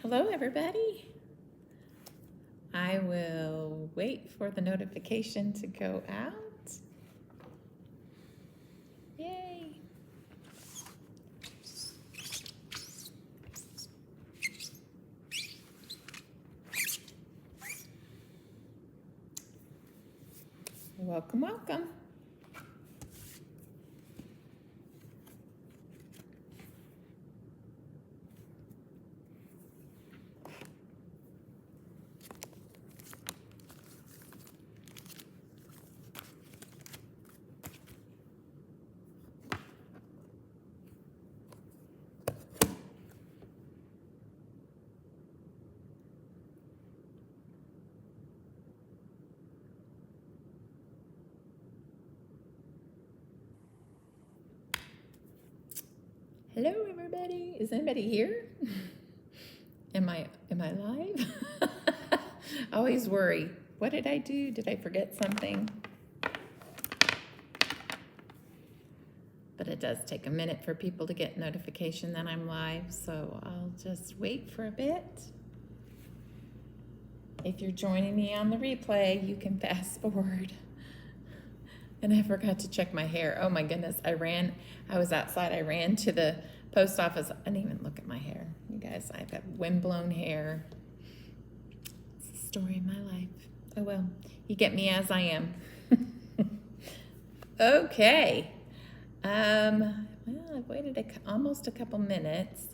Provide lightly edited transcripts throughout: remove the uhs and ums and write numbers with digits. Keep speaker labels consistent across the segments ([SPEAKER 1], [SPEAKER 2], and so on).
[SPEAKER 1] Hello, everybody. I will wait for the notification to go out. Yay. Welcome, welcome. Hello, everybody. Is anybody here? Am I live? I always worry. What did I do? Did I forget something? But it does take a minute for people to get notification that I'm live, so I'll just wait for a bit. If you're joining me on the replay, you can fast forward. And I forgot to check my hair. Oh my goodness, I was outside, I ran to the post office. I didn't even look at my hair. You guys, I've got windblown hair. It's the story of my life. Oh well, you get me as I am. Okay. Well, I've waited almost a couple minutes.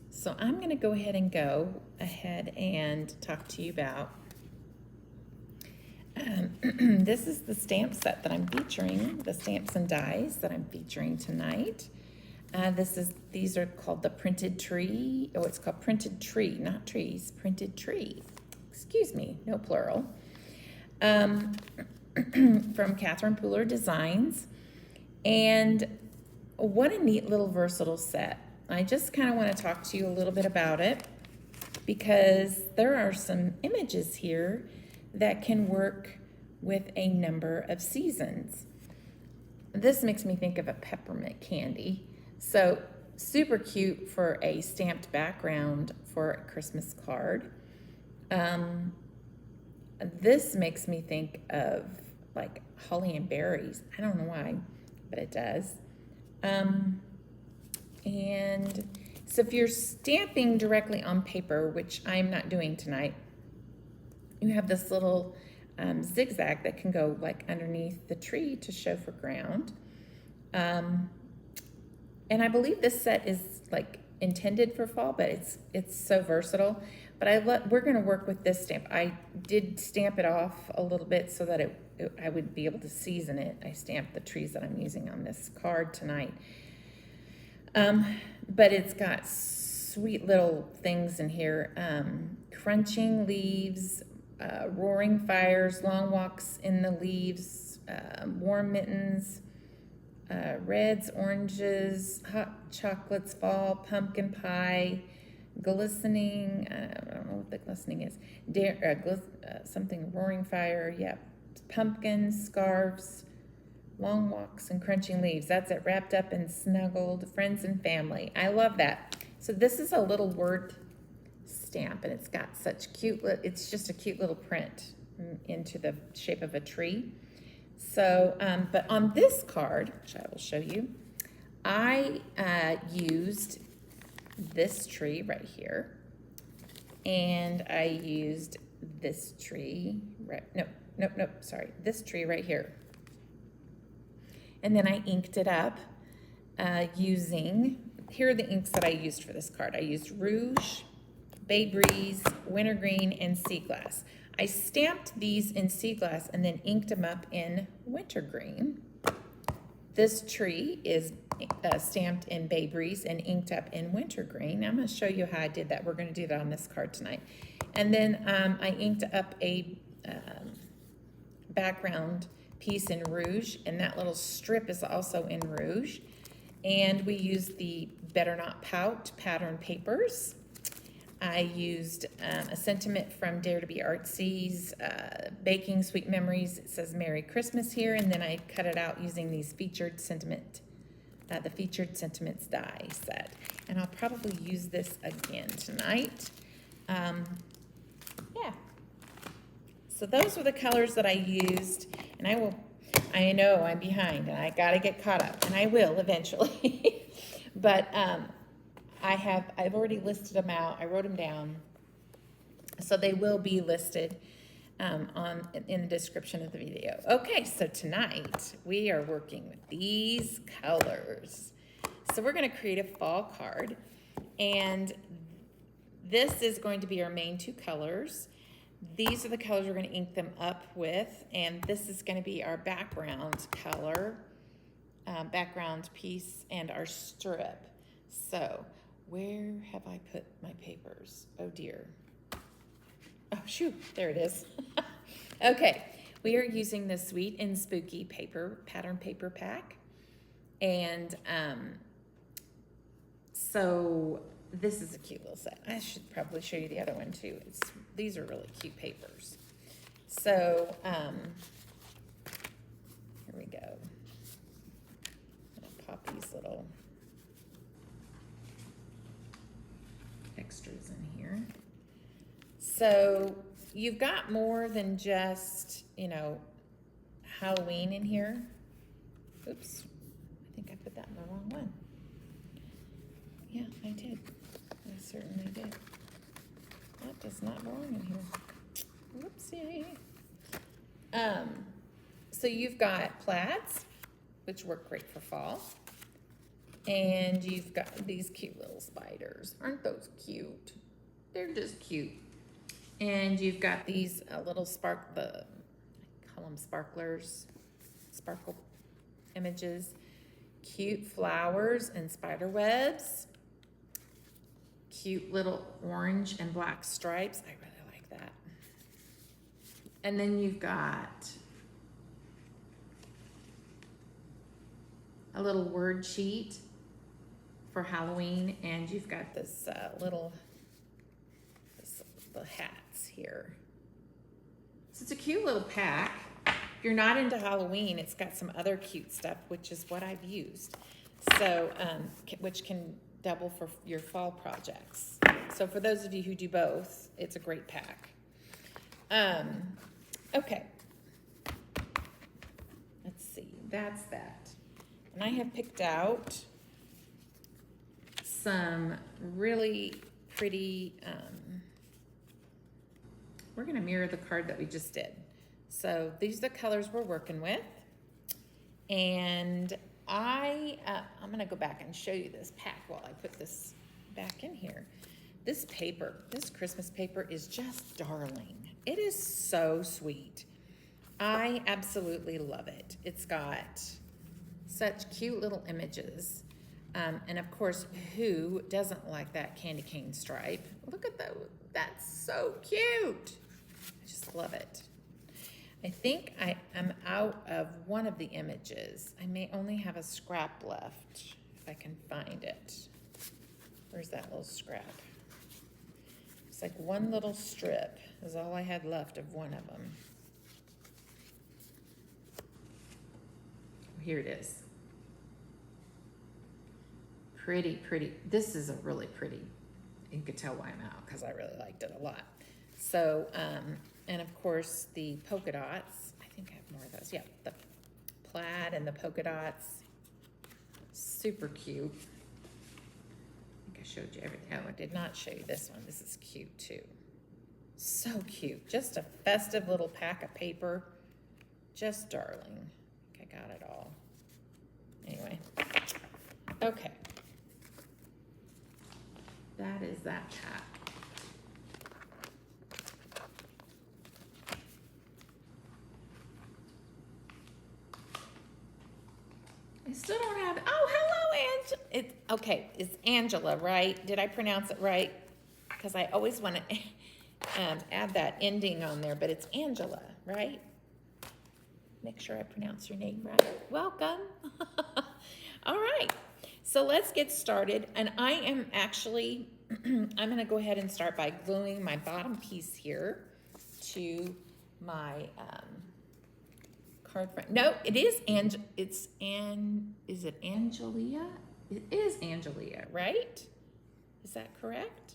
[SPEAKER 1] So I'm gonna go ahead and talk to you about this is the stamp set that I'm featuring, the stamps and dies that I'm featuring tonight. These are called the Printed Tree. Oh, it's called Printed Tree, not trees, Printed Tree. Excuse me, no plural. From Catherine Pooler Designs. And what a neat little versatile set. I just kind of want to talk to you a little bit about it because there are some images here that can work with a number of seasons. This makes me think of a peppermint candy. So super cute for a stamped background for a Christmas card. This makes me think of like holly and berries. I don't know why, but it does. And so if you're stamping directly on paper, which I'm not doing tonight, you have this little zigzag that can go like underneath the tree to show for ground. And I believe this set is like intended for fall, but it's so versatile. But we're gonna work with this stamp. I did stamp it off a little bit so that I would be able to season it. I stamped the trees that I'm using on this card tonight. But it's got sweet little things in here. Crunching leaves, roaring fires, long walks in the leaves, warm mittens, reds, oranges, hot chocolates, fall, pumpkin pie, glistening, I don't know what the glistening is, something roaring fire, yeah, pumpkins, scarves, long walks and crunching leaves. That's it, wrapped up and snuggled, friends and family. I love that. So this is a little word stamp, and it's got such cute, it's just a cute little print into the shape of a tree. So, but on this card, which I will show you, I used this tree right here, and I used this tree, this tree right here. And then I inked it up here are the inks that I used for this card. I used Rouge, Bay Breeze, Wintergreen, and Sea Glass. I stamped these in Sea Glass and then inked them up in Wintergreen. This tree is stamped in Bay Breeze and inked up in Wintergreen. I'm going to show you how I did that. We're going to do that on this card tonight. And then I inked up a background piece in Rouge, and that little strip is also in Rouge. And we used the Better Not Pout pattern papers. I used a sentiment from Dare to be Artzy's Baking Sweet Memories. It says Merry Christmas here, and then I cut it out using these Featured Sentiment the Featured Sentiments Die set. And I'll probably use this again tonight. Yeah. So those were the colors that I used, and I know I'm behind, and I gotta get caught up, and I will eventually. But I've already listed them out. I wrote them down, so they will be listed in the description of the video. Okay, so tonight we are working with these colors. So we're going to create a fall card, and this is going to be our main two colors. These are the colors we're going to ink them up with, and this is going to be our background color, background piece, and our strip. So where have I put my papers? Oh dear. Oh shoot, there it is. Okay, we are using the Sweet and Spooky pattern paper pack, and so this is a cute little set. I should probably show you the other one too. These are really cute papers. So here we go. I'm gonna pop these little extras in here. So you've got more than just, you know, Halloween in here. Oops, I think I put that in the wrong one. Yeah, I did. I certainly did. That does not belong in here. Whoopsie. So you've got plaids, which work great for fall. And you've got these cute little spiders. Aren't those cute? They're just cute. And you've got these little I call them sparklers, sparkle images. Cute flowers and spider webs. Cute little orange and black stripes. I really like that. And then you've got a little word sheet for Halloween, and you've got this the hats here. So it's a cute little pack. If you're not into Halloween, it's got some other cute stuff, which is what I've used. So, which can double for your fall projects. So for those of you who do both, it's a great pack. Okay. Let's see, that's that. And I have picked out some really pretty, we're gonna mirror the card that we just did. So these are the colors we're working with. And I'm gonna go back and show you this pack while I put this back in here. This paper, this Christmas paper is just darling. It is so sweet. I absolutely love it. It's got such cute little images. And of course, who doesn't like that candy cane stripe? Look at that, that's so cute. I just love it. I think I am out of one of the images. I may only have a scrap left, if I can find it. Where's that little scrap? It's like one little strip is all I had left of one of them. Here it is. Pretty, pretty. This is a really pretty. You can tell why I'm out, because I really liked it a lot. So, and of course the polka dots. I think I have more of those. Yeah, the plaid and the polka dots. Super cute. I think I showed you everything. Oh, I did not show you this one. This is cute too. So cute. Just a festive little pack of paper. Just darling. I think I got it all. Anyway. Okay. That is that pack. I still don't have, oh, hello, okay, it's Angela, right? Did I pronounce it right? Because I always want to add that ending on there, but it's Angela, right? Make sure I pronounce your name right. Welcome. All right, so let's get started. And I am actually, I'm going to go ahead and start by gluing my bottom piece here to my card front. No, it is is it Angelia? It is Angelia, right? Is that correct?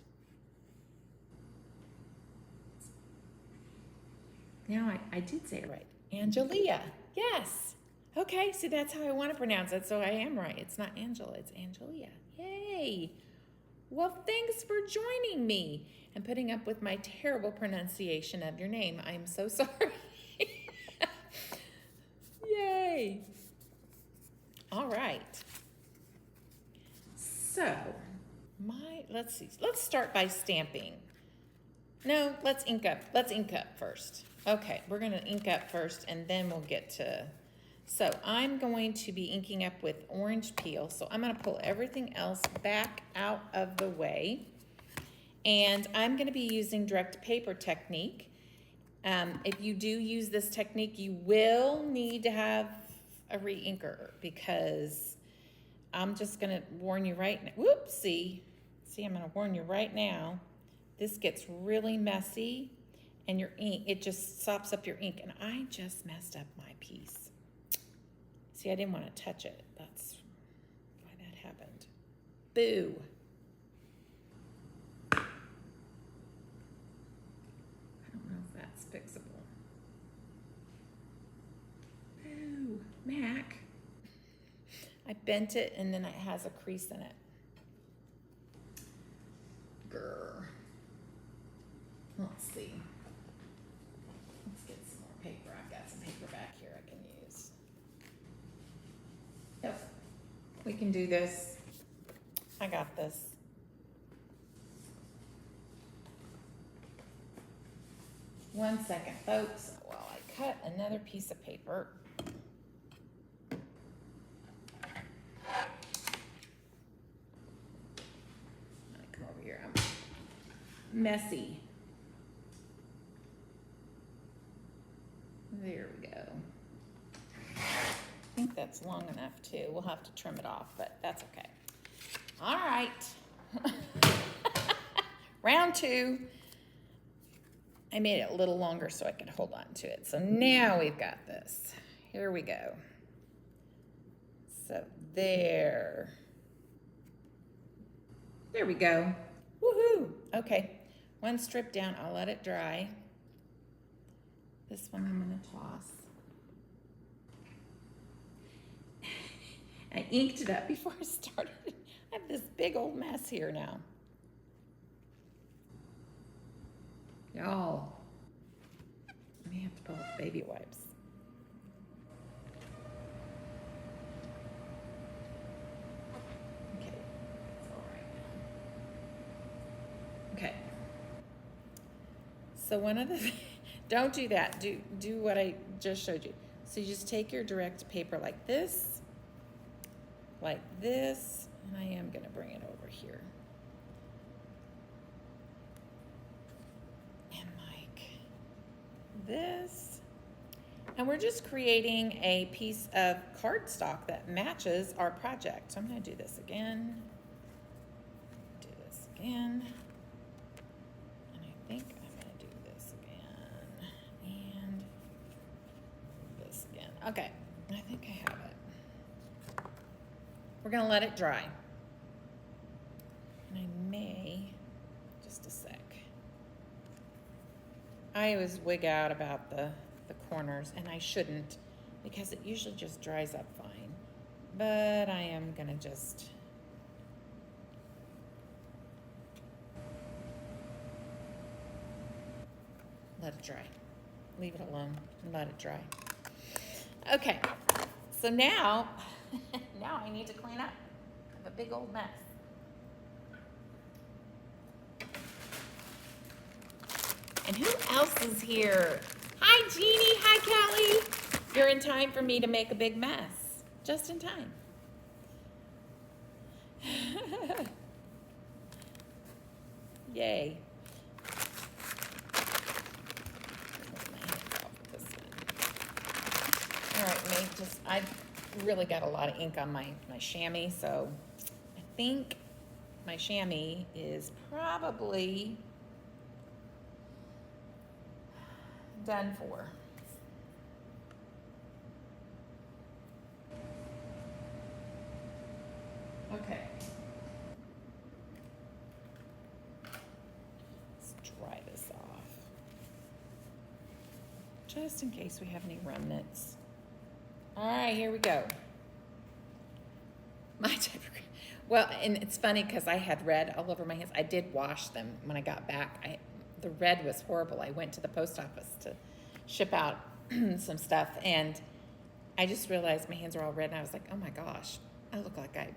[SPEAKER 1] Now I did say it right. Angelia, yes. Okay, so that's how I want to pronounce it, so I am right. It's not Angela, it's Angelia. Yay. Well, thanks for joining me and putting up with my terrible pronunciation of your name. I'm so sorry. Yay. All right. So, let's see. Let's start by stamping. No, let's ink up. Let's ink up first. Okay, we're going to ink up first and then we'll get to... So I'm going to be inking up with orange peel. So I'm going to pull everything else back out of the way. And I'm going to be using direct paper technique. If you do use this technique, you will need to have a re-inker because I'm just going to warn you right now. Whoopsie. See, I'm going to warn you right now. This gets really messy and your ink, it just sops up your ink. And I just messed up my piece. See, I didn't want to touch it. That's why that happened. Boo. I don't know if that's fixable. Boo, Mac. I bent it and then it has a crease in it. Grr. Let's see. Let's get some more paper. I've got some paper back here I can use. Yep, we can do this. I got this. One second, folks, while I cut another piece of paper. I come over here. I'm messy. There we go. I think that's long enough too. We'll have to trim it off, but that's okay. All right. Round two. I made it a little longer so I could hold on to it. So now we've got this. Here we go. So there. There we go. Woohoo. Okay. One strip down. I'll let it dry. This one I'm going to toss. I inked it up before I started. I have this big old mess here now. Y'all, I may have to pull out baby wipes. Okay, it's all right now. Okay. So one of the don't do that. Do what I just showed you. So you just take your direct paper like this, and I am gonna bring it over here. And like this. And we're just creating a piece of cardstock that matches our project. So I'm gonna do this again. Do this again. And I think I'm gonna do this again. And this again. Okay, I think I have it. We're gonna let it dry. And I may, just a sec. I always wig out about the corners, and I shouldn't because it usually just dries up fine. But I am gonna just let it dry. Leave it alone and let it dry. Okay, so now, now I need to clean up. I have a big old mess. And who else is here? Hi, Jeannie. Hi, Kelly. You're in time for me to make a big mess. Just in time. Yay. All right, Nate, I've really got a lot of ink on my chamois, so I think my chamois is probably done for. just in case we have any remnants. All right, here we go. My typography. Well, and it's funny because I had red all over my hands. I did wash them when I got back. The red was horrible. I went to the post office to ship out some stuff, and I just realized my hands are all red, and I was like, oh my gosh, I look like I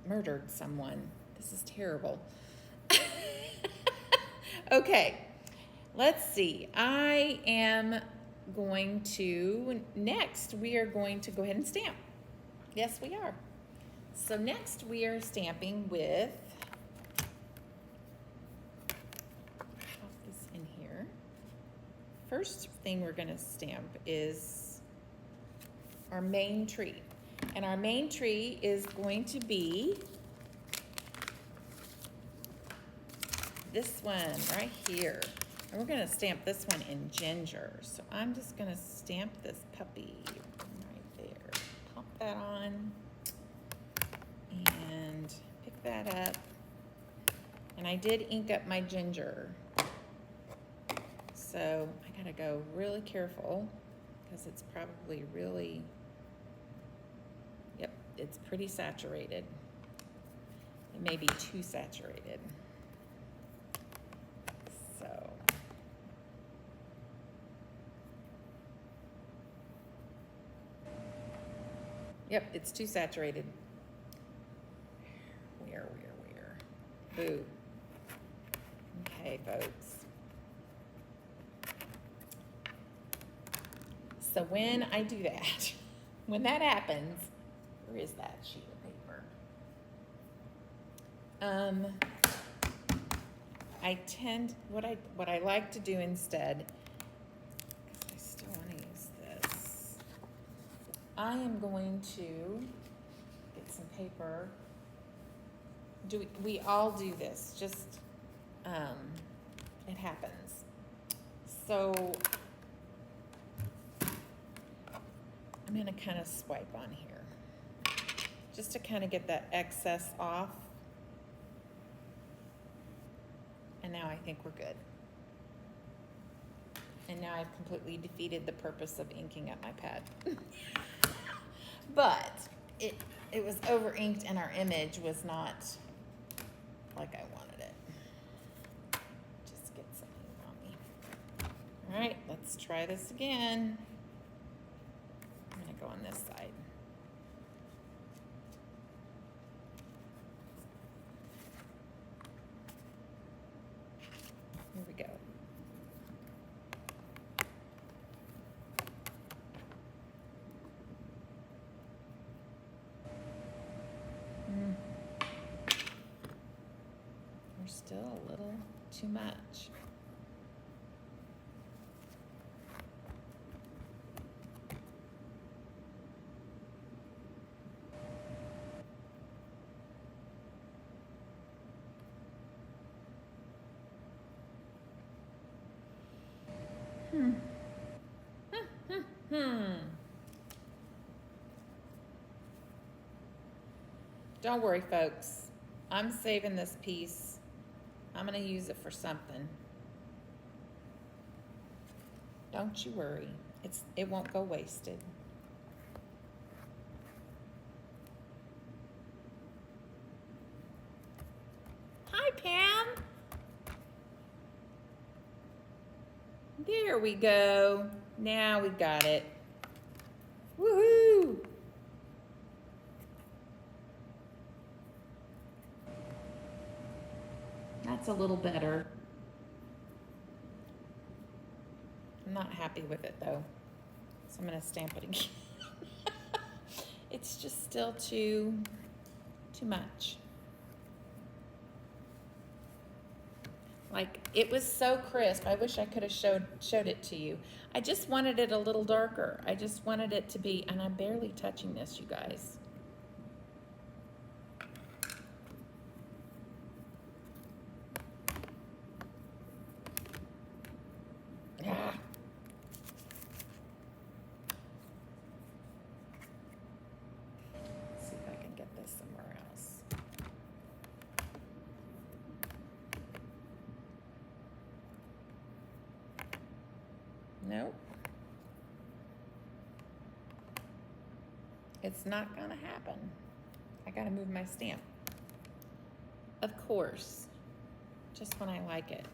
[SPEAKER 1] murdered someone. This is terrible. Okay, let's see. I am going to, next, we are going to go ahead and stamp. Yes, we are. So next we are stamping with, pop this in here. First thing we're gonna stamp is our main tree. And our main tree is going to be this one right here. And we're gonna stamp this one in ginger. So I'm just gonna stamp this puppy right there. Pop that on. And pick that up. And I did ink up my ginger. So I gotta go really careful because it's probably really, yep, it's pretty saturated. It may be too saturated. So. Yep, it's too saturated. Where? Boo. Okay, folks. So when I do that, when that happens, where is that sheet of paper? I tend, what I like to do instead, because I still want to use this, I am going to get some paper. We all do this, just, it happens. So I'm gonna kind of swipe on here, just to kind of get that excess off. And now I think we're good. And now I've completely defeated the purpose of inking up my pad. But it was over inked and our image was not like I wanted it. Just get something on me. All right, let's try this again. I'm gonna go on this side. Here we go. There's still a little too much. Don't worry, folks. I'm saving this piece. I'm gonna use it for something. Don't you worry. It won't go wasted. Hi, Pam. There we go. Now we got it. Woohoo! That's a little better. I'm not happy with it though, so I'm gonna stamp it again. It's just still too much. Like, it was so crisp. I wish I could have showed it to you. I just wanted it a little darker. I just wanted it to be, and I'm barely touching this, you guys. Ah. Let's see if I can get this somewhere else. Nope. It's not gonna happen. I gotta move my stamp. Of course, just when I like it.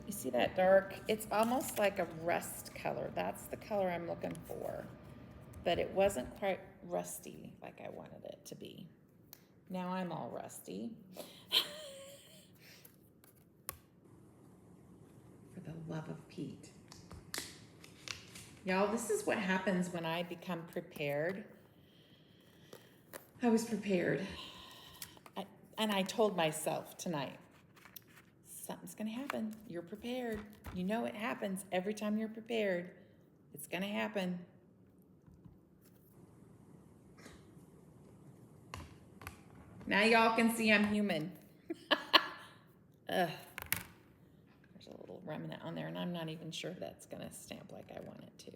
[SPEAKER 1] You see that dark? It's almost like a rust color. That's the color I'm looking for. But it wasn't quite rusty like I wanted it to be. Now I'm all rusty. For the love of Pete. Y'all, this is what happens when I become prepared. I was prepared. And I told myself tonight, something's gonna happen. You're prepared. You know it happens every time you're prepared. It's gonna happen. Now y'all can see I'm human. Ugh. There's a little remnant on there, and I'm not even sure that's gonna stamp like I want it to.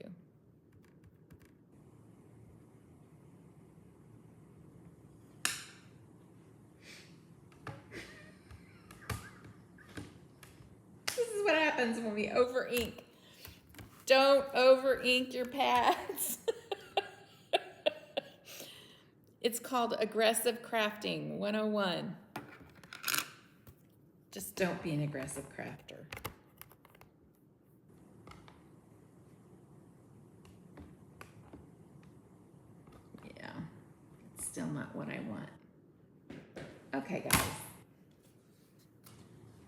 [SPEAKER 1] This is what happens when we over ink. Don't over ink your pads. It's called Aggressive Crafting 101. Just don't be an aggressive crafter. Yeah, it's still not what I want. Okay, guys.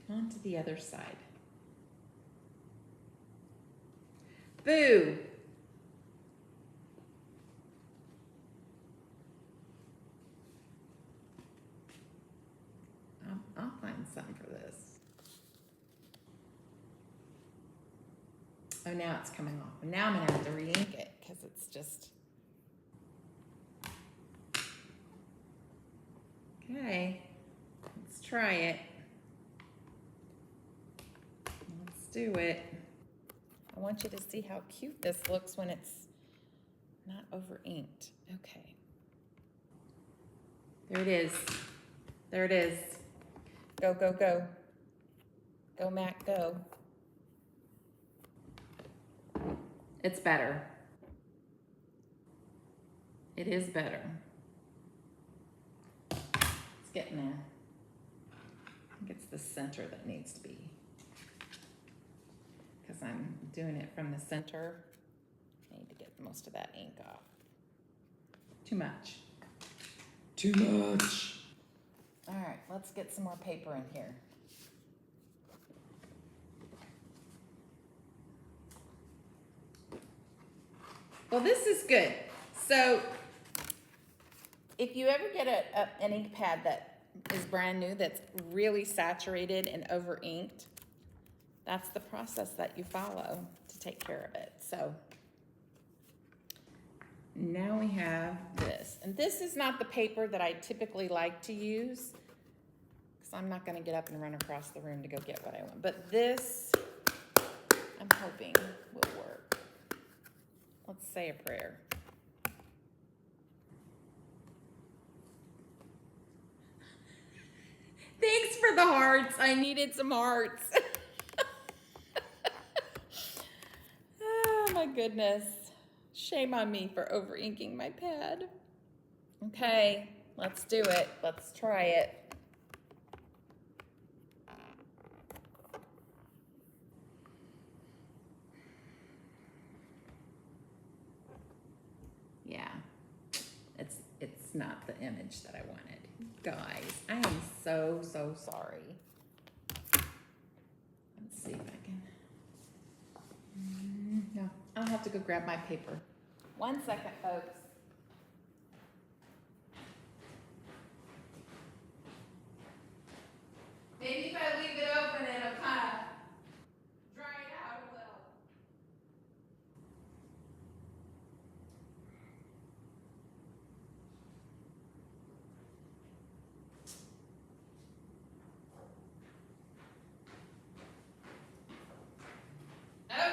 [SPEAKER 1] On to the other side. Boo! I'll find something for this. Oh, now it's coming off. Now I'm gonna have to re-ink it because it's just. Okay, let's try it. Let's do it. I want you to see how cute this looks when it's not over inked. Okay. There it is. There it is. Go, go, go. Go, Mac, go. It's better. It is better. It's getting there. I think it's the center that needs to be. Because I'm doing it from the center. I need to get most of that ink off. Too much. Too much. All right, let's get some more paper in here. Well, this is good. So if you ever get an ink pad that is brand new, that's really saturated and over inked, that's the process that you follow to take care of it. So now we have this. And this is not the paper that I typically like to use, because I'm not going to get up and run across the room to go get what I want. But this, I'm hoping, will work. Let's say a prayer. Thanks for the hearts. I needed some hearts. Oh my goodness. Shame on me for over inking my pad. Okay, let's do it. Let's try it. Yeah, it's not the image that I wanted. Guys, I am so sorry. Let's see if I can. No, I'll have to go grab my paper. 1 second, folks. Maybe if I leave it open, it'll kind of dry it out a little.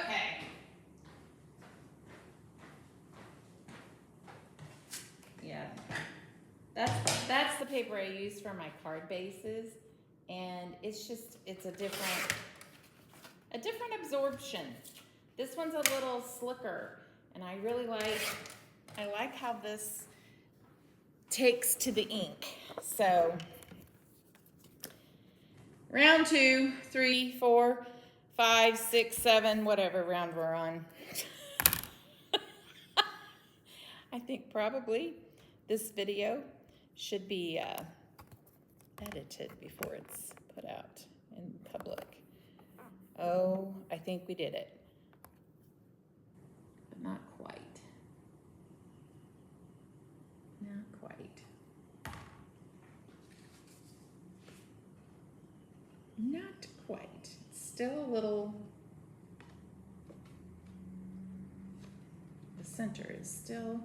[SPEAKER 1] Okay. Yeah, that's the paper I use for my card bases, and it's a different absorption. This one's a little slicker, And I really like how this takes to the ink. So round 2, 3, 4, 5, 6, 7, whatever round we're on. I think probably this video should be edited before it's put out in public. Oh, I think we did it. But not quite. Not quite. Not quite. It's still a little, the center is still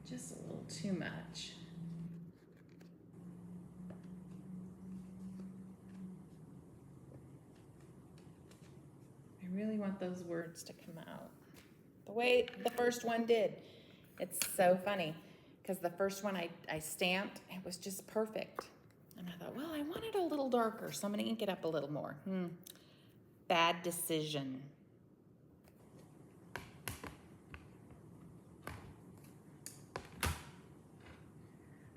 [SPEAKER 1] just a little too much. I really want those words to come out the way the first one did. It's so funny because the first one I stamped, it was just perfect. And I thought, well, I want it a little darker, so I'm going to ink it up a little more. Bad decision.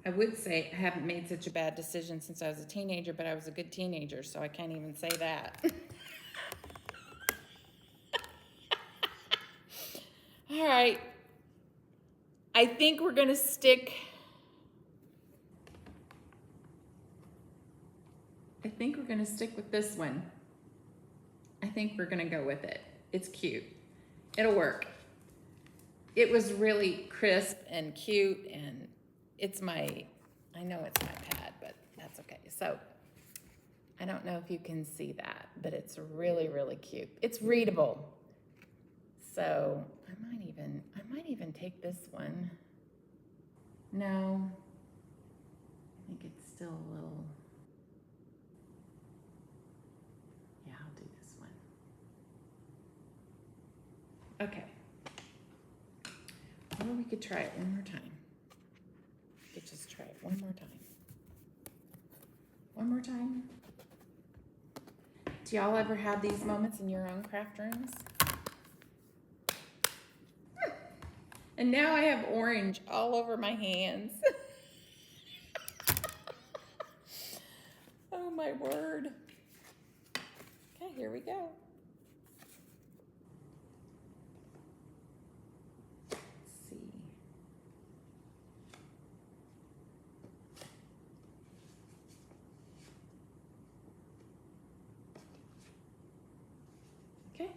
[SPEAKER 1] I would say I haven't made such a bad decision since I was a teenager, but I was a good teenager, so I can't even say that. All right. I think we're going to stick. I think we're going to stick with this one. I think we're going to go with it. It's cute. It'll work. It was really crisp and cute, and it's my, I know it's my pad, but that's okay. So I don't know if you can see that, but it's really, really cute. It's readable. So I might even take this one. No, I think it's still a little, yeah, I'll do this one. Okay. Or we could try it one more time. We could just try it one more time. One more time. Do y'all ever have these moments in your own craft rooms? And now I have orange all over my hands. Oh my word. Okay, here we go. Let's see. Okay.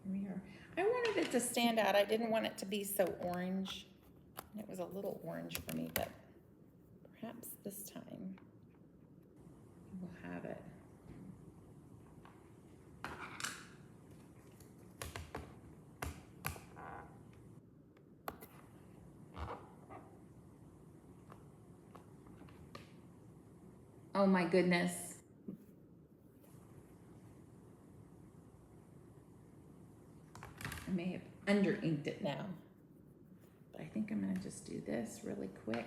[SPEAKER 1] Here we are. I wanted it to stand out. I didn't want it to be so orange. It was a little orange for me, but perhaps this time we'll have it. Oh my goodness. I may have under-inked it now, but I think I'm gonna just do this really quick.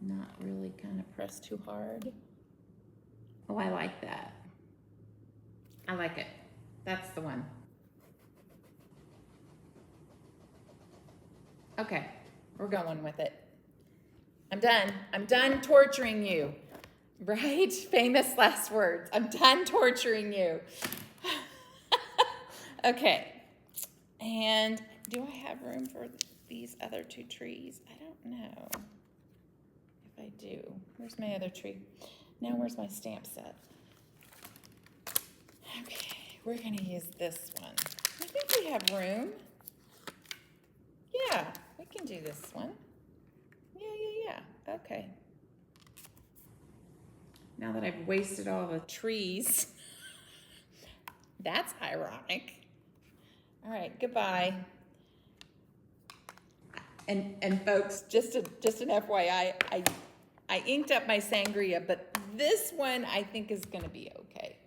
[SPEAKER 1] Not really kind of press too hard. Oh, I like that. I like it. That's the one. Okay, we're going with it. I'm done. I'm done torturing you. Right? Famous last words. I'm done torturing you. Okay. And do I have room for these other two trees? I don't know if I do. Where's my other tree? Now where's my stamp set? Okay, we're going to use this one. I think we have room. Yeah, we can do this one. Yeah. Okay. Now that I've wasted all the trees, that's ironic. All right, goodbye. And folks, just an FYI, I inked up my sangria, but this one I think is going to be okay.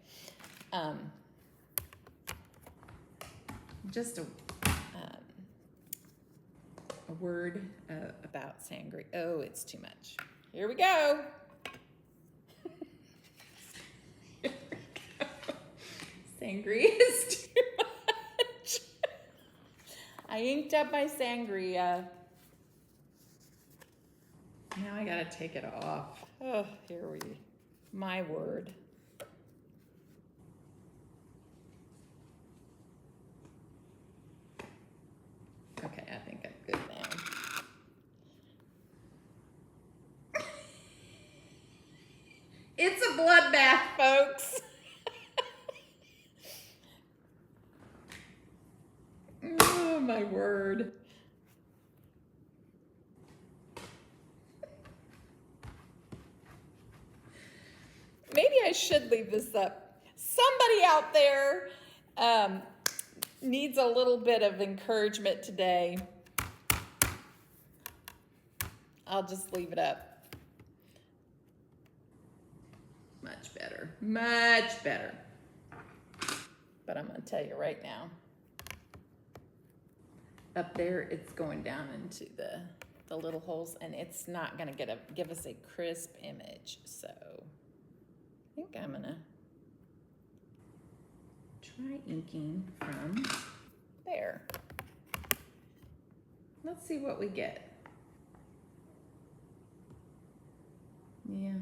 [SPEAKER 1] Just a word about sangria. Oh, it's too much. Here we go. Sangria is too much. I inked up my sangria. Now I gotta take it off. Oh, my word. Okay, I think I'm good now. It's a bloodbath, folks. Oh, my word. Maybe I should leave this up. Somebody out there needs a little bit of encouragement today. I'll just leave it up. Much better, much better. But I'm gonna tell you right now, up there it's going down into the little holes, and it's not gonna give us a crisp image. So I think I'm gonna try inking from there. Let's see what we get. Yeah.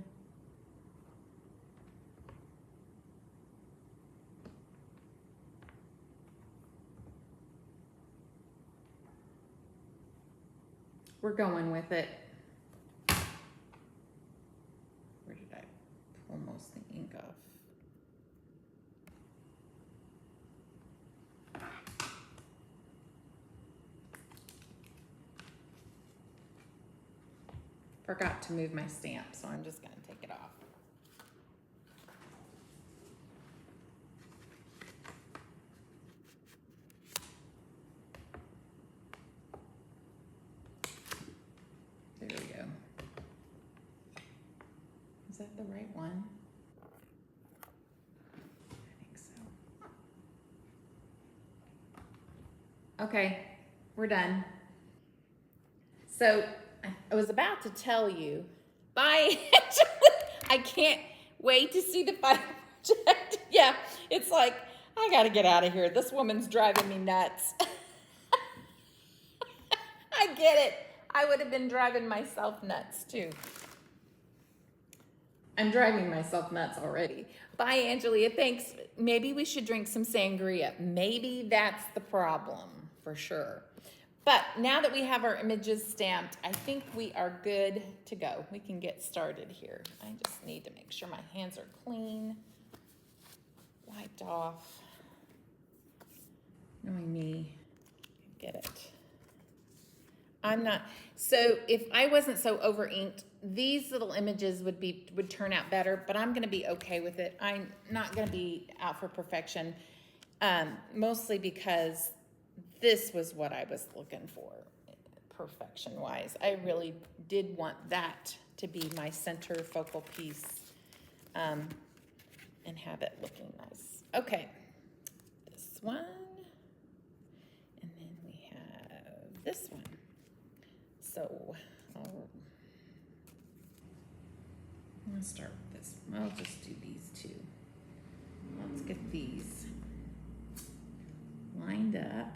[SPEAKER 1] We're going with it. Where did I pull most of the ink off? Forgot to move my stamp, so I'm just gonna take it off. There we go. Is that the right one? I think so. Okay, we're done. So I was about to tell you, bye, I can't wait to see the final project. Yeah, it's like, I gotta get out of here. This woman's driving me nuts. I get it. I would have been driving myself nuts too. I'm driving myself nuts already. Bye, Angelia, thanks. Maybe we should drink some sangria. Maybe that's the problem, for sure. But now that we have our images stamped, I think we are good to go. We can get started here. I just need to make sure my hands are clean, wiped off. Knowing me, get it. I'm not, so if I wasn't so over inked, these little images would turn out better, but I'm gonna be okay with it. I'm not gonna be out for perfection, mostly because this was what I was looking for, perfection-wise. I really did want that to be my center focal piece, and have it looking nice. Okay, this one, and then we have this one. So I'm gonna start with this. I'll just do these two. Let's get these lined up.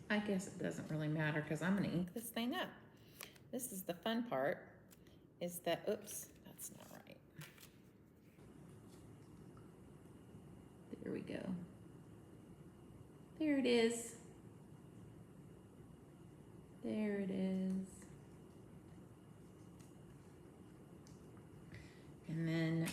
[SPEAKER 1] I guess it doesn't really matter because I'm going to ink this thing up. This is the fun part, is that, oops, that's not right. There we go. There it is. There it is. And then,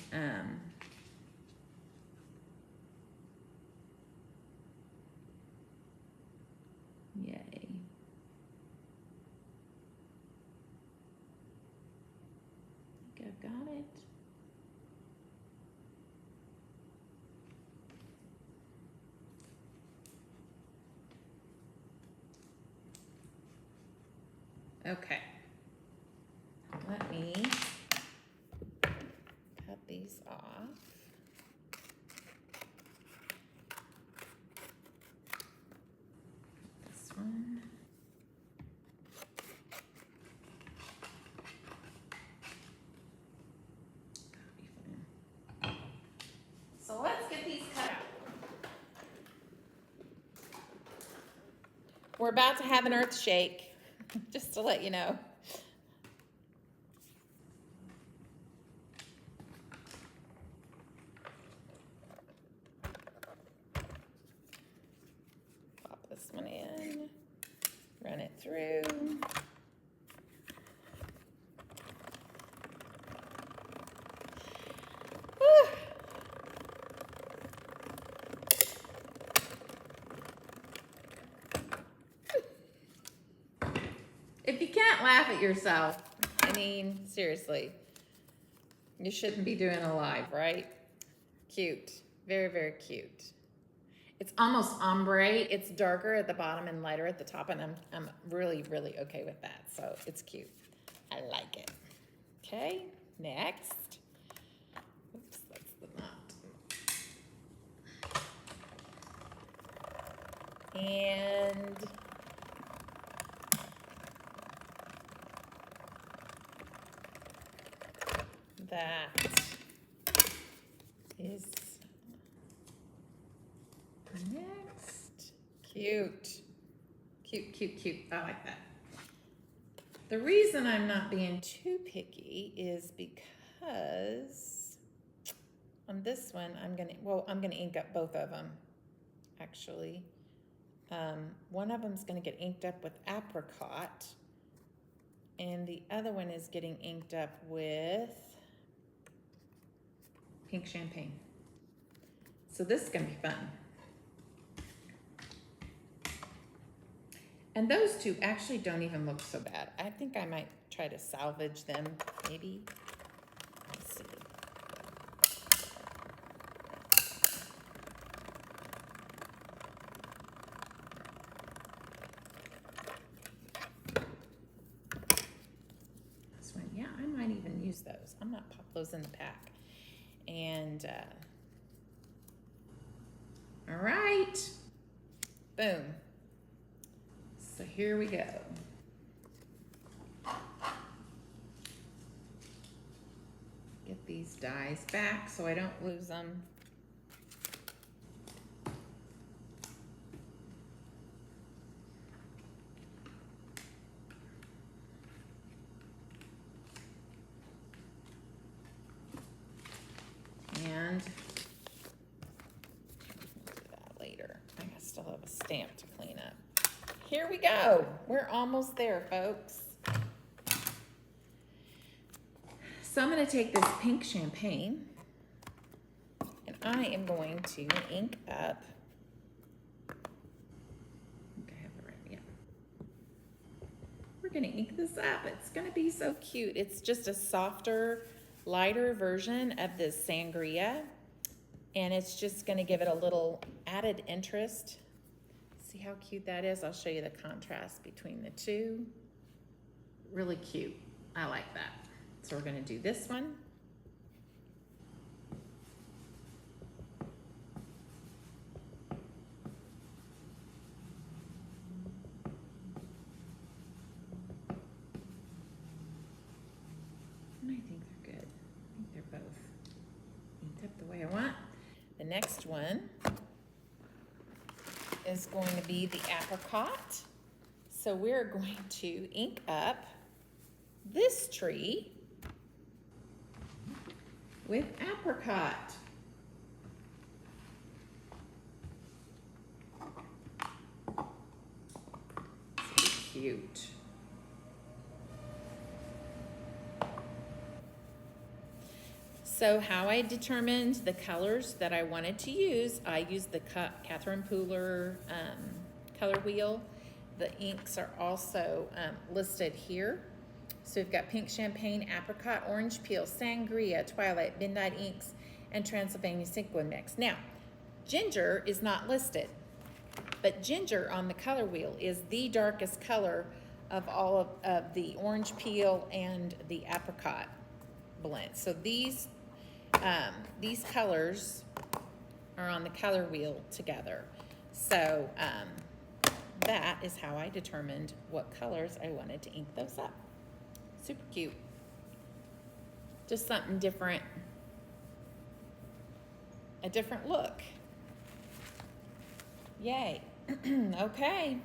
[SPEAKER 1] yay. I think I've got it. Okay. Let me cut these off. We're about to have an earth shake, just to let you know. Pop this one in, run it through. If you can't laugh at yourself, I mean, seriously, you shouldn't be doing a live, right? Cute, very, very cute. It's almost ombre. It's darker at the bottom and lighter at the top, and I'm really, really okay with that. So it's cute. I like it. Okay, next. Oops, that's the knot. And that is next. Cute. Cute, cute, cute. I like that. The reason I'm not being too picky is because on this one, I'm gonna ink up both of them, actually. One of them's gonna get inked up with Apricot, and the other one is getting inked up with Pink Champagne. So this is gonna be fun. And those two actually don't even look so bad. I think I might try to salvage them, maybe. Let's see. This one, yeah, I might even use those. I'm gonna pop those in the pack. And, all right, boom. So here we go. Get these dies back so I don't lose them. And we'll do that later. I still have a stamp to clean up. Here we go. We're almost there, folks. So I'm going to take this Pink Champagne and I am going to ink up. I think I have it right. Yeah. We're going to ink this up. It's going to be so cute. It's just a softer, lighter version of this Sangria, and it's just going to give it a little added interest. See how cute that is? I'll show you the contrast between the two. Really cute. I like that. So we're going to do this one. And I think they're good. I think they're both inked up the way I want. The next one is going to be the Apricot. So we're going to ink up this tree with Apricot. So cute. So how I determined the colors that I wanted to use, I used the Catherine Pooler color wheel. The inks are also listed here. So we've got Pink Champagne, Apricot, Orange Peel, Sangria, Twilight, Midnight Inks, and Transylvania Sequin Mix. Now, ginger is not listed, but ginger on the color wheel is the darkest color of all of the Orange Peel and the Apricot blend. So these colors are on the color wheel together. So that is how I determined what colors I wanted to ink those up. Super cute. Just something different. A different look. Yay. Okay.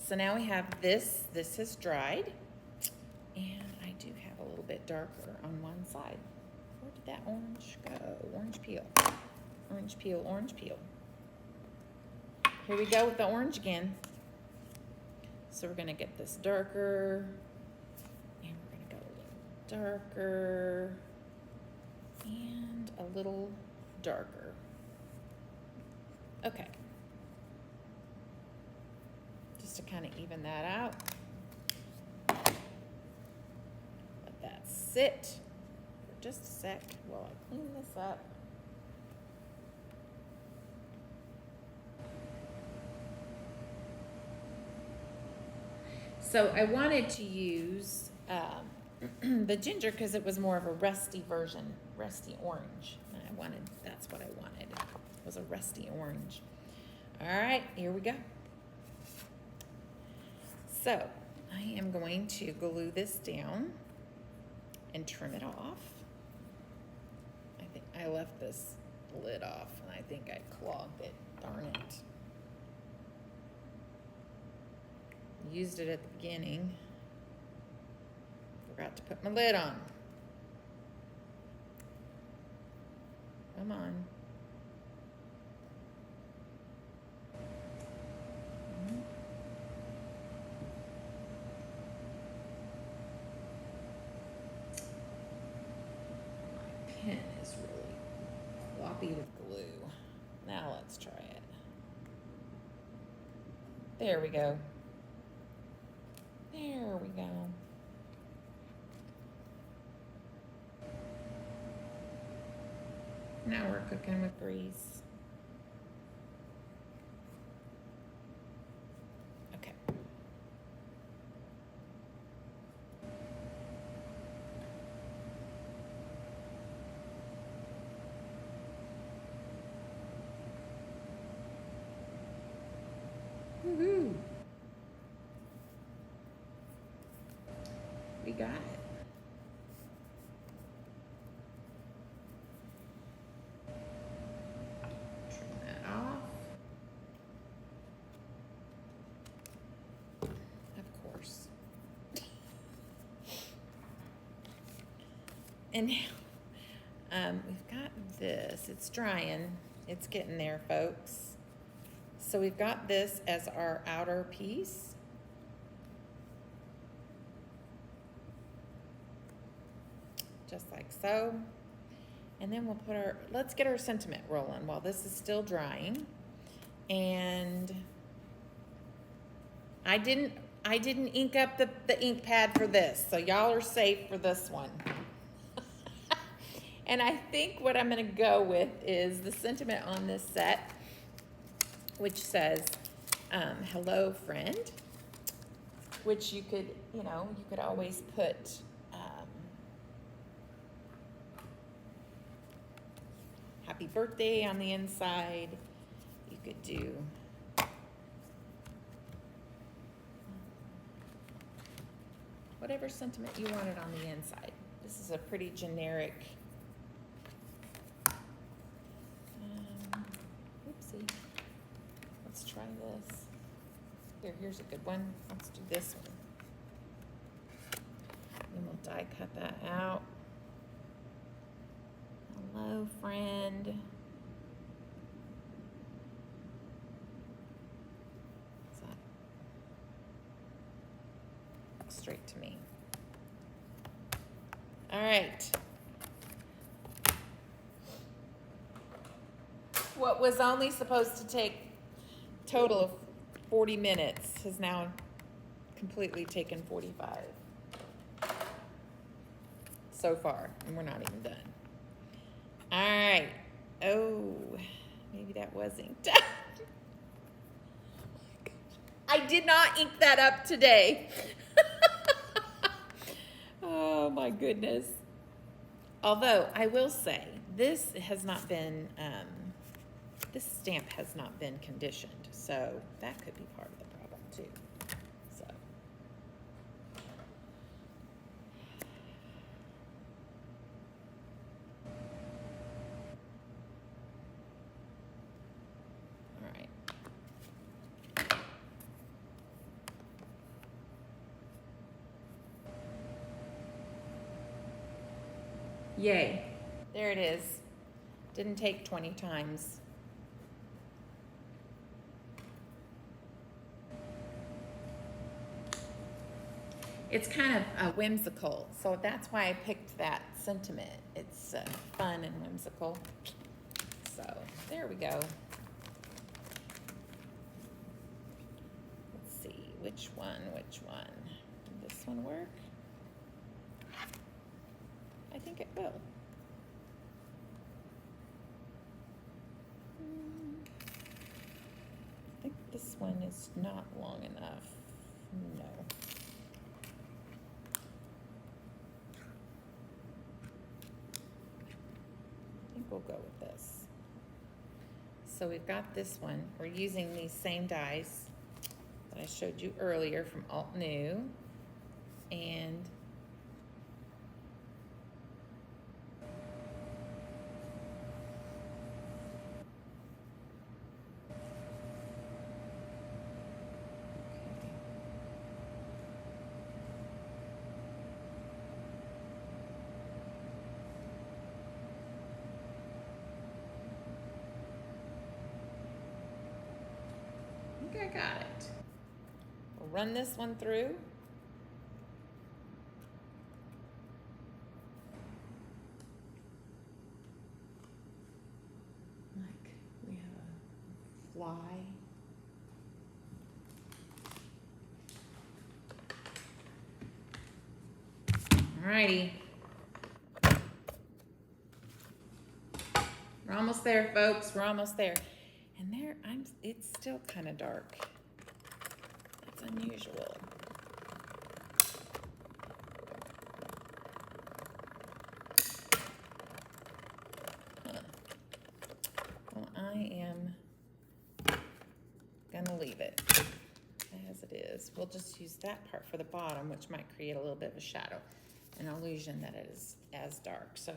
[SPEAKER 1] So now we have this. This has dried. And I do have a little bit darker on one side. Where did that orange go? Orange peel. Orange peel, orange peel. Here we go with the orange again. So we're gonna get this darker, and we're gonna go a little darker, and a little darker. Okay. Just to kind of even that out. Let that sit for just a sec while I clean this up. So I wanted to use the ginger because it was more of a rusty version, rusty orange. And that's what I wanted, was a rusty orange. All right, here we go. So I am going to glue this down and trim it off. I think I left this lid off and I think I clogged it, darn it. Used it at the beginning. Forgot to put my lid on. Come on. My pen is really floppy with glue. Now let's try it. There we go. There we go. Now we're cooking with grease. Okay. Woohoo! We got it. Trim that off. Of course. And now we've got this. It's drying. It's getting there, folks. So we've got this as our outer piece. Just like so. And then we'll put let's get our sentiment rolling while this is still drying. And I didn't ink up the ink pad for this, so y'all are safe for this one. And I think what I'm gonna go with is the sentiment on this set, which says, hello friend, which you could always put happy birthday on the inside. You could do whatever sentiment you wanted on the inside. This is a pretty generic. Oopsie. Let's try this. Here's a good one. Let's do this one. And we'll die cut that out. Hello, friend. What's that? Straight to me. All right. What was only supposed to take a total of 40 minutes has now completely taken 45 so far, and we're not even done. All right. Oh, maybe that was inked up. I did not ink that up today. Oh my goodness. Although I will say, this has not been, this stamp has not been conditioned, so that could be part of the problem too. So. All right. Yay. There it is. Didn't take 20 times. It's kind of whimsical, so that's why I picked that sentiment. It's fun and whimsical. So there we go. Let's see, which one? Did this one work? I think it will. I think this one is not long enough. No. I think we'll go with this. So we've got this one. We're using these same dies that I showed you earlier from Altenew. And I got it. We'll run this one through. Like we have a fly. Alrighty. We're almost there, folks. We're almost there. And there, it's still kind of dark. That's unusual. Huh. Well, I am gonna leave it as it is. We'll just use that part for the bottom, which might create a little bit of a shadow, an illusion that it is as dark. So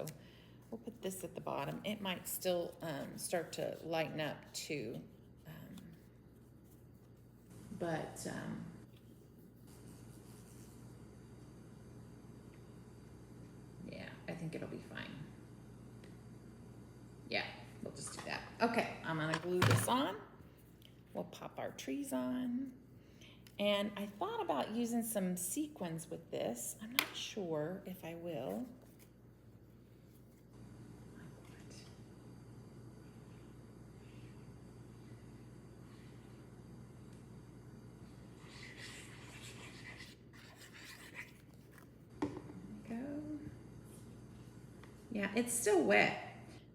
[SPEAKER 1] we'll put this at the bottom. It might still start to lighten up too. Yeah, I think it'll be fine. Yeah, we'll just do that. Okay, I'm gonna glue this on. We'll pop our trees on. And I thought about using some sequins with this. I'm not sure if I will. Yeah, it's still wet,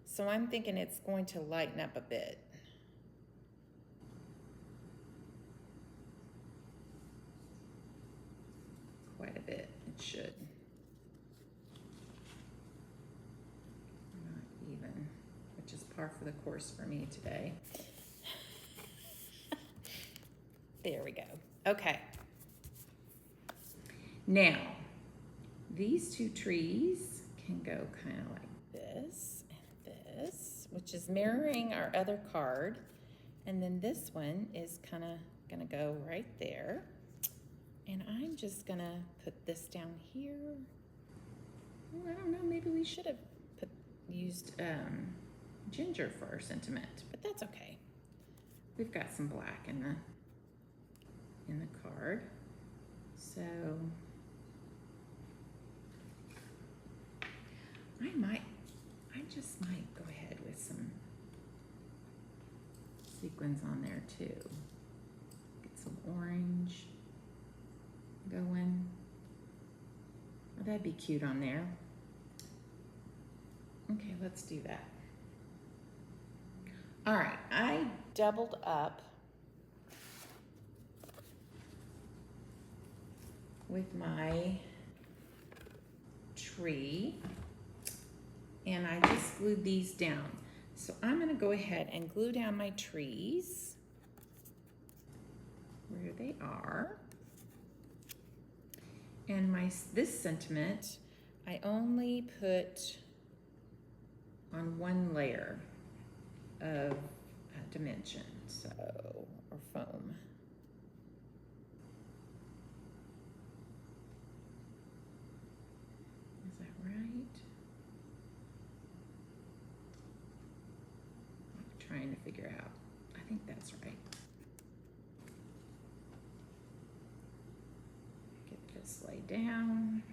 [SPEAKER 1] so I'm thinking it's going to lighten up a bit. Quite a bit, it should. Not even, which is par for the course for me today. There we go. Okay. Now, these two trees can go kind of like this and this, which is mirroring our other card. And then this one is kind of gonna go right there. And I'm just gonna put this down here. Oh, I don't know, maybe we should have used ginger for our sentiment, but that's okay. We've got some black in the card. So I just might go ahead with some sequins on there too. Get some orange going. Well, that'd be cute on there. Okay, let's do that. All right, I doubled up with my tree, and I just glued these down. So I'm gonna go ahead and glue down my trees where they are. And this sentiment, I only put on one layer of dimension, so, or foam. Is that right? trying to figure out. I think that's right. Get this laid down.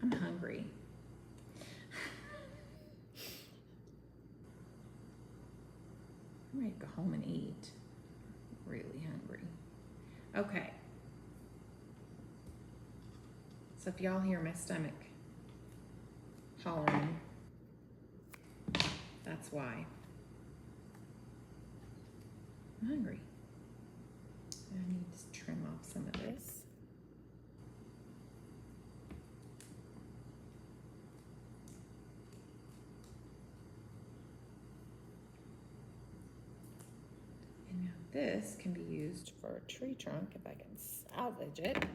[SPEAKER 1] I'm hungry. I'm ready to go home and eat. Really hungry. Okay. So if y'all hear my stomach hollering, that's why. I'm hungry. I need to trim off some of this. And now this can be used for a tree trunk if I can salvage it.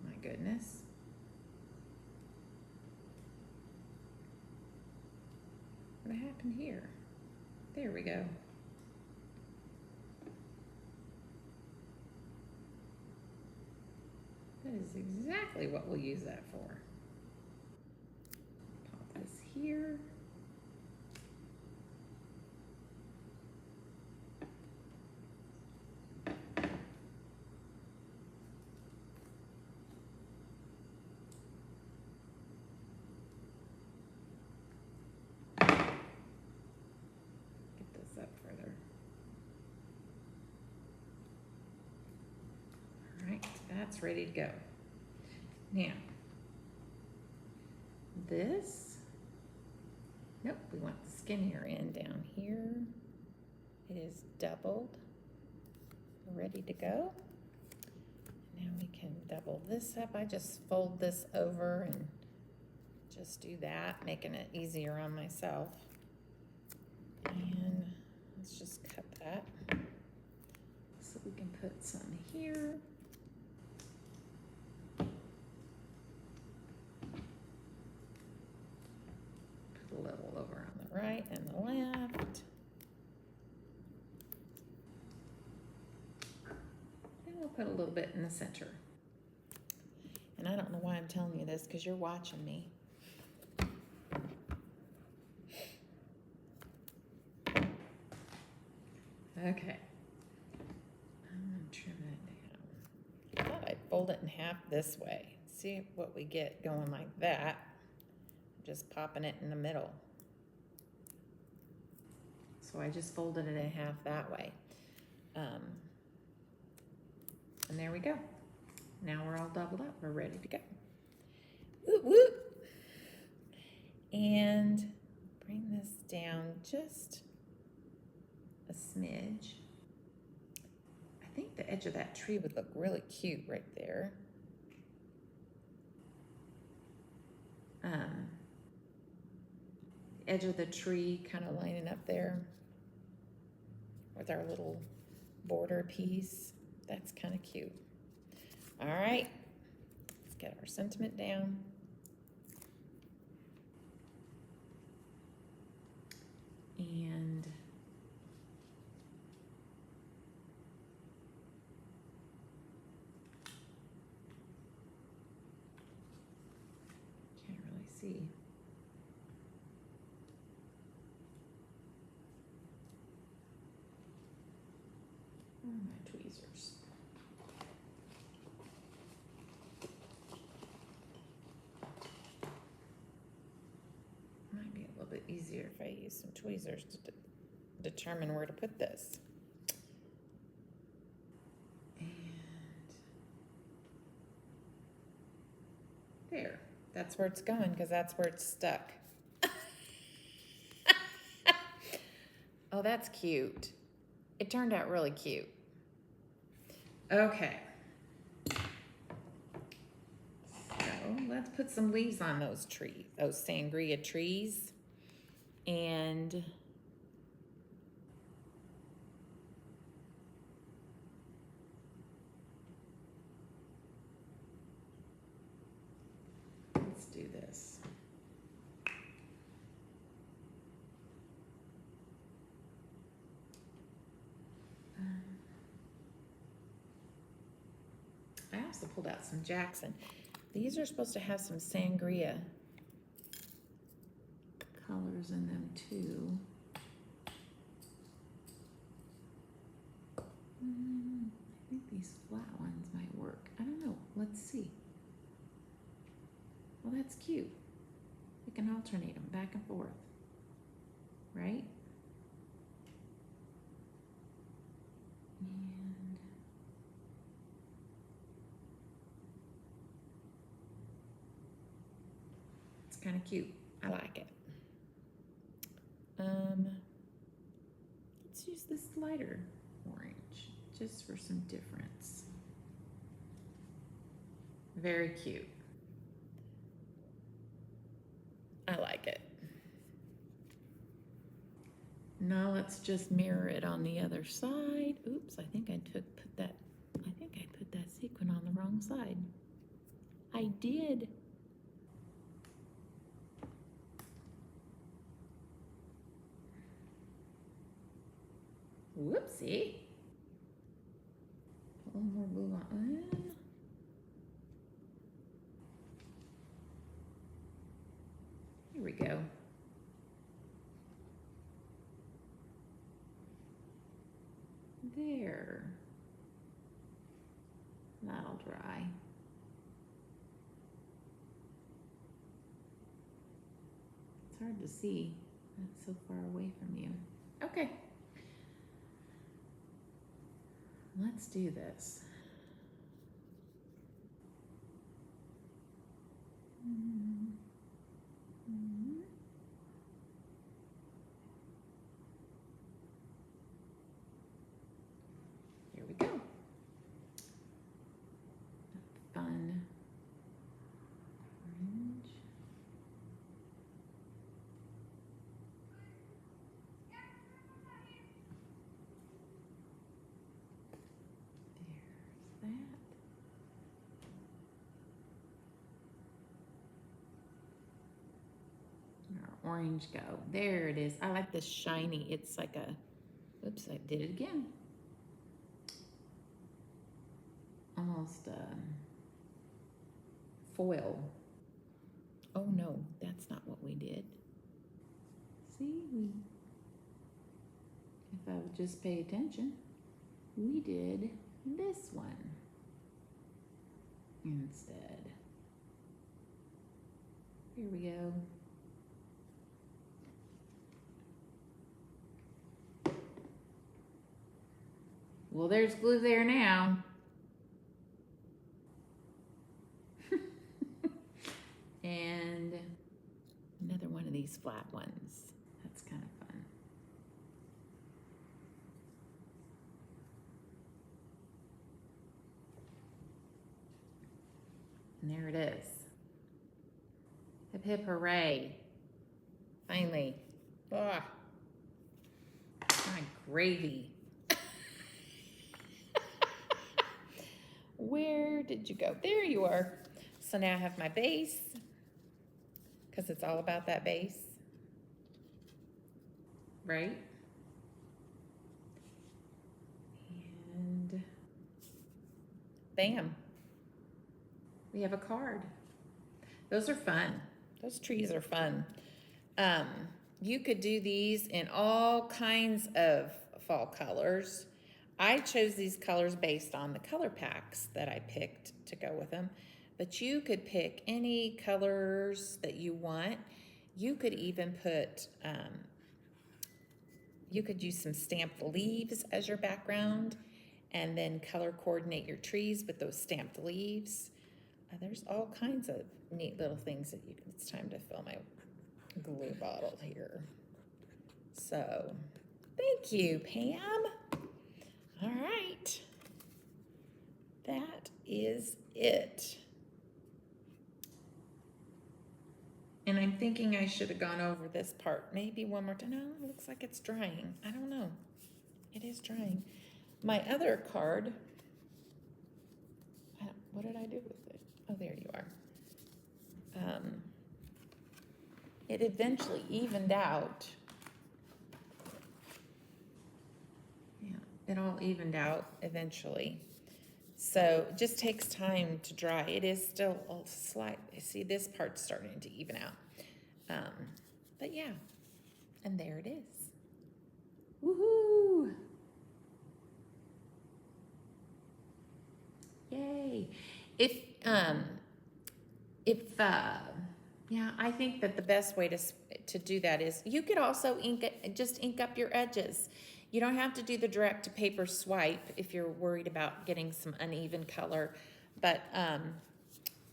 [SPEAKER 1] My goodness. What happened here? There we go. That is exactly what we'll use that for. Pop this here. Up further. All right, that's ready to go. Now, this, nope, we want the skinnier end down here. It is doubled, ready to go. Now we can double this up. I just fold this over and just do that, making it easier on myself. And let's just cut that so we can put some here. Put a little over on the right and the left. And we'll put a little bit in the center. And I don't know why I'm telling you this because you're watching me. Okay, I'm gonna trim that down. I thought I'd fold it in half this way. See what we get going like that. Just popping it in the middle. So I just folded it in half that way. And there we go. Now we're all doubled up. We're ready to go. Whoop, whoop. And bring this down just a smidge. I think the edge of that tree would look really cute right there. The edge of the tree kind of lining up there with our little border piece. That's kind of cute. All right, let's get our sentiment down. And can't really see. Where are my tweezers? Might be a little bit easier if I use some tweezers to determine where to put this. And there, that's where it's going because that's where it's stuck. Oh, that's cute. It turned out really cute. Okay. So let's put some leaves on those trees, those sangria trees. And let's do this. I also pulled out some Jackson. These are supposed to have some sangria colors in them too. I think these flat ones might work. I don't know. Let's see. Well, that's cute. We can alternate them back and forth, right? And it's kind of cute. I like it. Let's use this lighter orange just for some difference. Very cute. I like it. Now let's just mirror it on the other side. Oops, I think I put that sequin on the wrong side. I did. Whoopsie. Put a little more glue on. Here we go. There. That'll dry. It's hard to see. That's so far away from you. Okay. Let's do this. Here we go. Fun orange. There's that. Our orange go. There it is. I like this shiny. It's like a, oops, I did it again. Almost foil. Oh no, that's not what we did. See, if I would just pay attention, we did this one instead. Here we go. Well, there's glue there now. And another one of these flat ones. That's kind of fun. And there it is. Hip hip hooray. Finally. Ah, my gravy. Where did you go? There you are. So now I have my base, because it's all about that base, right? And bam, we have a card. Those are fun. Those trees are fun. You could do these in all kinds of fall colors. I chose these colors based on the color packs that I picked to go with them. But you could pick any colors that you want. You could even put, you could use some stamped leaves as your background and then color coordinate your trees with those stamped leaves. There's all kinds of neat little things that you can, it's time to fill my glue bottle here. So, thank you, Pam. All right, that is it. And I'm thinking I should have gone over this part maybe one more time. No, it looks like it's drying. I don't know. It is drying. My other card, what did I do with it? Oh, there you are. It eventually evened out. Yeah, it all evened out eventually. So it just takes time to dry. It is still a slight, see this part's starting to even out. But yeah, and there it is.
[SPEAKER 2] Woohoo! Yay!
[SPEAKER 1] Yeah, I think that the best way to do that is you could also just ink up your edges. You don't have to do the direct to paper swipe if you're worried about getting some uneven color, but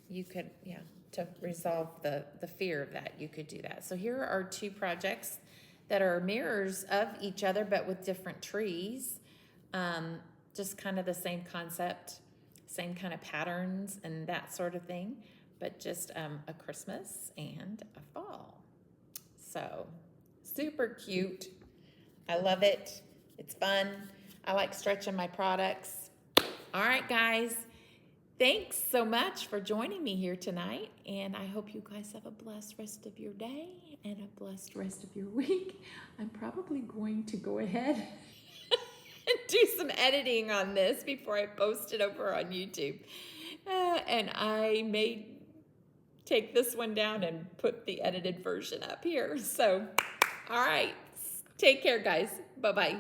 [SPEAKER 1] you could, yeah, to resolve the fear of that, you could do that. So here are two projects that are mirrors of each other, but with different trees. Just kind of the same concept, same kind of patterns and that sort of thing, but just a Christmas and a fall. So super cute. I love it. It's fun. I like stretching my products. All right, guys. Thanks so much for joining me here tonight, and I hope you guys have a blessed rest of your day and a blessed rest of your week. I'm probably going to go ahead and do some editing on this before I post it over on YouTube. And I may take this one down and put the edited version up here. So, all right. Take care, guys. Bye-bye.